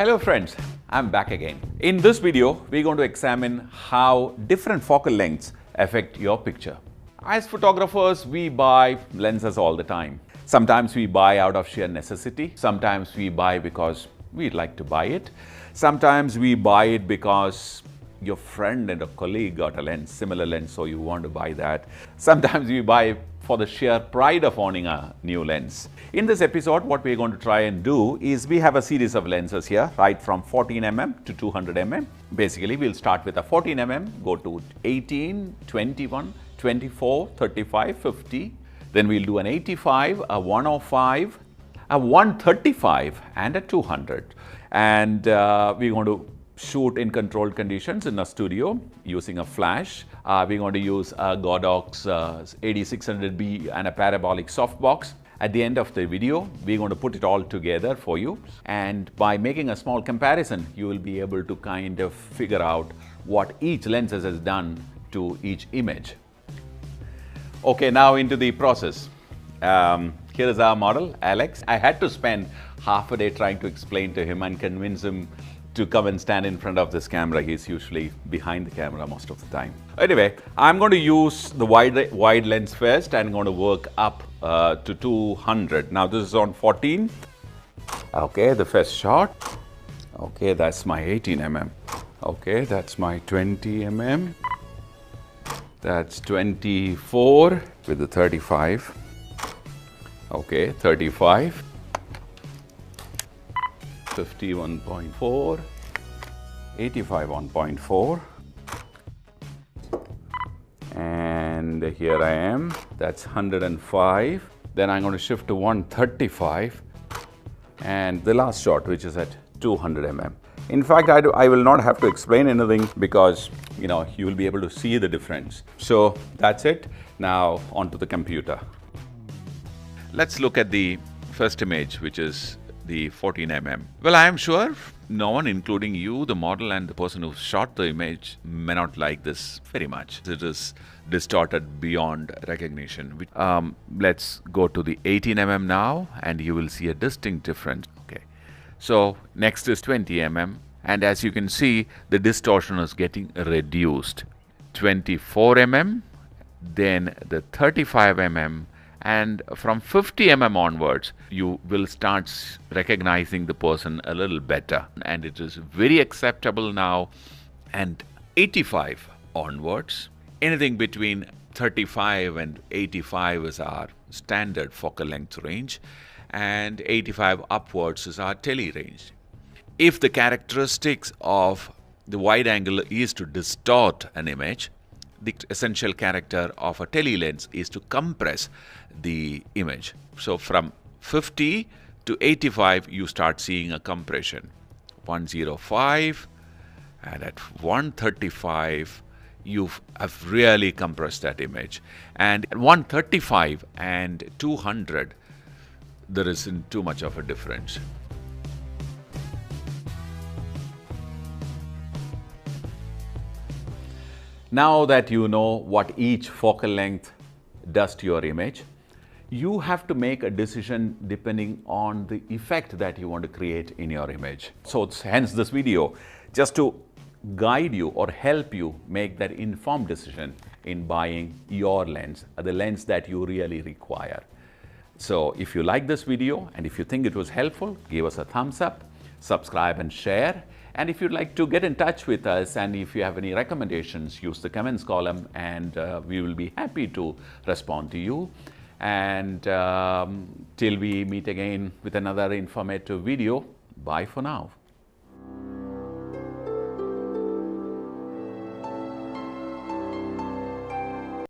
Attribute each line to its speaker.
Speaker 1: Hello friends, I'm back again. In this video, we're going to examine how different focal lengths affect your picture. As photographers, we buy lenses all the time. Sometimes we buy out of sheer necessity. Sometimes we buy because we'd like to buy it. Sometimes we buy it because your friend and a colleague got a lens, similar lens, so you want to buy that. Sometimes we buy for the sheer pride of owning a new lens. In this episode, what we're going to try and do is we have a series of lenses here, right from 14mm to 200mm. Basically, we'll start with a 14mm, go to 18, 21, 24, 35, 50. Then we'll do an 85, a 105, a 135 and a 200. And we're going to shoot in controlled conditions in a studio using a flash. We're going to use a Godox AD600B and a parabolic softbox. At the end of the video, we're going to put it all together for you. And by making a small comparison, you will be able to kind of figure out what each lens has done to each image. Okay, now into the process. Here is our model, Alex. I had to spend half a day trying to explain to him and convince him to come and stand in front of this camera. He's usually behind the camera most of the time. Anyway, I'm going to use the wide lens first and I'm going to work up to 200. Now this is on 14. Okay, the first shot. Okay, that's my 18mm. Okay, that's my 20mm. That's 24 with the 35. Okay, 35. 51.4, 85 1.4, and here I am, that's 105. Then I'm going to shift to 135 and the last shot, which is at 200mm. In fact, I will not have to explain anything because you will be able to see the difference. So that's it. Now onto the computer. Let's look at the first image, which is the 14mm. Well, I am sure no one, including you, the model, and the person who shot the image, may not like this very much. It is distorted beyond recognition. Let's go to the 18mm now, and you will see a distinct difference. Okay, so next is 20mm, and as you can see, the distortion is getting reduced. 24mm, then the 35mm, and from 50mm onwards, you will start recognizing the person a little better. And it is very acceptable now. And 85 onwards, anything between 35 and 85 is our standard focal length range. And 85 upwards is our tele range. If the characteristics of the wide angle is to distort an image, the essential character of a tele lens is to compress the image. So from 50 to 85, you start seeing a compression. 105 and at 135, you have really compressed that image. And at 135 and 200, there isn't too much of a difference. Now that you know what each focal length does to your image, you have to make a decision depending on the effect that you want to create in your image. So hence this video, just to guide you or help you make that informed decision in buying your lens, the lens that you really require. So if you like this video and if you think it was helpful, give us a thumbs up, subscribe and share. And if you'd like to get in touch with us and if you have any recommendations, use the comments column and we will be happy to respond to you. And till we meet again with another informative video, bye for now.